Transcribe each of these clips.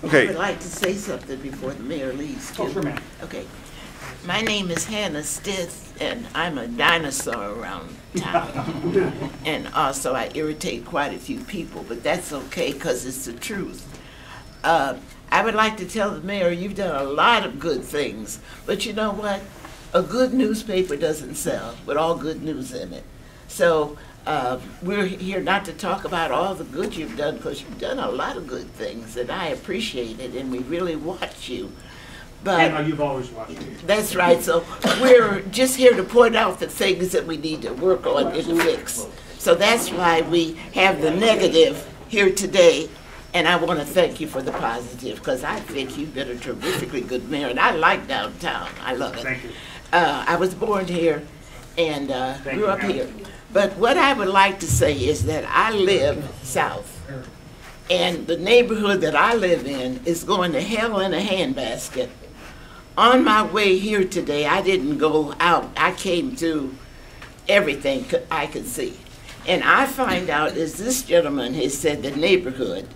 Okay. I would like to say something before the mayor leaves, too. Oh, sure, ma'am. Okay. My name is Hana Stith, and I'm a dinosaur around town. And also, I irritate quite a few people, but that's okay, because it's the truth. I would like to tell the mayor, you've done a lot of good things, but you know what? A good newspaper doesn't sell with all good news in it. So we're here not to talk about all the good you've done, because you've done a lot of good things, and I appreciate it, and we really watch you. But you've always watched me. that's right. So we're just here to point out the things that we need to work on and fix. So that's why we have the negative here today. And I want to thank you for the positive, because I think you've been a terrifically good mayor. And I like downtown. I love it. Thank you. I was born here and grew up here. But what I would like to say is that I live south. And the neighborhood that I live in is going to hell in a handbasket. On my way here today, I didn't go out. I came through everything I could see. And I find out, as this gentleman has said, the neighborhood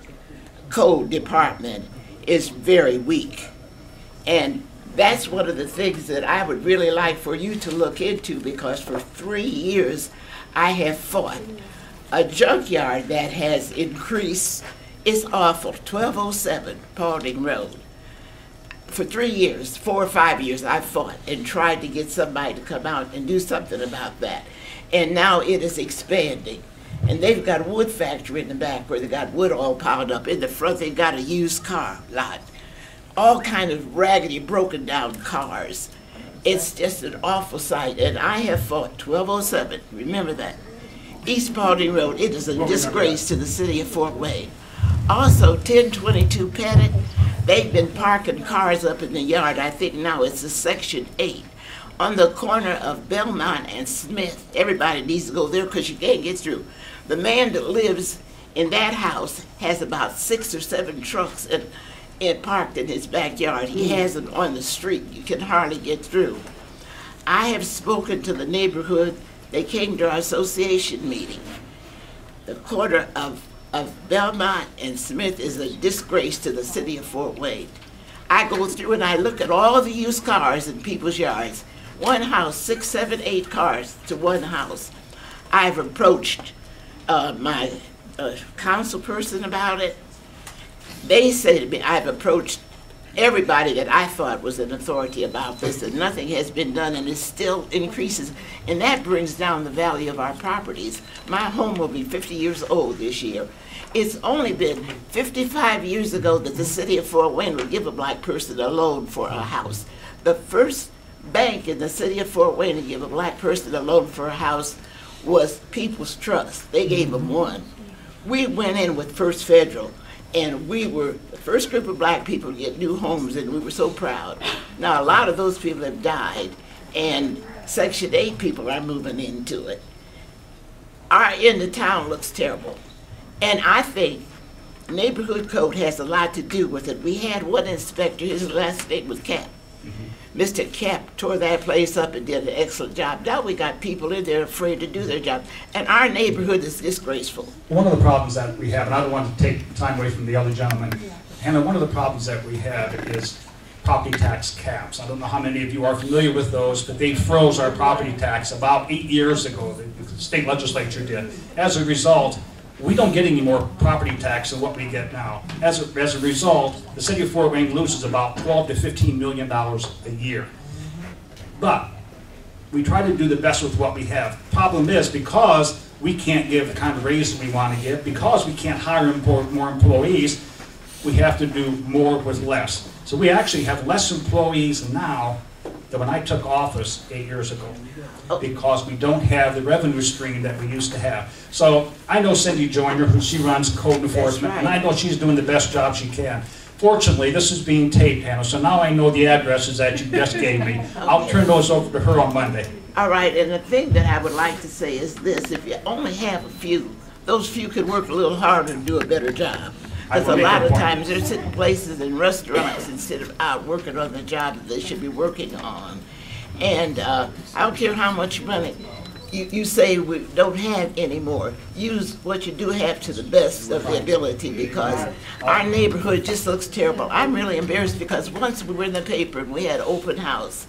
code department is very weak. And that's one of the things that I would really like for you to look into, because for 3 years I have fought a junkyard that has increased. It's awful, 1207 Paulding Road. For 3 years, 4 or 5 years, I've fought and tried to get somebody to come out and do something about that. And now it is expanding. And they've got a wood factory in the back where they got wood all piled up. In the front, they got a used car lot. All kind of raggedy, broken down cars. It's just an awful sight. And I have fought 1207, remember that. East Paulding Road, it is a disgrace to the city of Fort Wayne. Also, 1022 Pettit, they've been parking cars up in the yard. I think now it's a Section 8. On the corner of Belmont and Smith, everybody needs to go there because you can't get through. The man that lives in that house has about 6 or 7 trucks and parked in his backyard. He has them on the street. You can hardly get through. I have spoken to the neighborhood. They came to our association meeting. The corner of Belmont and Smith is a disgrace to the city of Fort Wayne. I go through and I look at all the used cars in people's yards. One house, 6, 7, 8 cars to one house. I've approached my council person about it. They say to me, I've approached everybody that I thought was an authority about this, and nothing has been done, and it still increases. And that brings down the value of our properties. My home will be 50 years old this year. It's only been 55 years ago that the city of Fort Wayne would give a black person a loan for a house. The first bank in the city of Fort Wayne to give a black person a loan for a house was People's Trust. They gave them one. We went in with First Federal, and we were the first group of black people to get new homes, and we were so proud. Now, a lot of those people have died, and Section 8 people are moving into it. Our end of town looks terrible. And I think neighborhood code has a lot to do with it. We had one inspector, his last name was Cap. Mr. Cap tore that place up and did an excellent job. Now we got people in there afraid to do their job. And our neighborhood is disgraceful. One of the problems that we have, and I don't want to take time away from the other gentleman, Hannah, one of the problems that we have is property tax caps. I don't know how many of you are familiar with those, but they froze our property tax about 8 years ago. The state legislature did. As a result, we don't get any more property tax than what we get now. As a result, the city of Fort Wayne loses about $12 to $15 million a year. But we try to do the best with what we have. Problem is, because we can't give the kind of raises we want to give, because we can't hire more employees, we have to do more with less. So we actually have less employees now than when I took office 8 years ago, because we don't have the revenue stream that we used to have. So I know Cindy Joyner, who she runs code enforcement, and I know she's doing the best job she can. Fortunately, this is being taped, Hannah, so now I know the addresses that you just gave me. I'll turn those over to her on Monday. All right, and the thing that I would like to say is this: if you only have a few, those few could work a little harder and do a better job. Because a lot of times they're sitting places in restaurants instead of out working on the job that they should be working on. And I don't care how much money you say we don't have anymore. Use what you do have to the best of the ability, because our neighborhood just looks terrible. I'm really embarrassed because once we were in the paper and we had open house,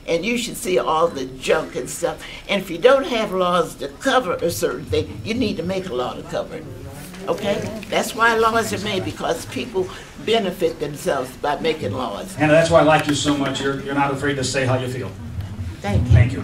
and you should see all the junk and stuff. And if you don't have laws to cover a certain thing, you need to make a law to cover it. Okay? That's why laws are made, because people benefit themselves by making laws. Hannah, that's why I like you so much. You're not afraid to say how you feel. Thank you. Thank you.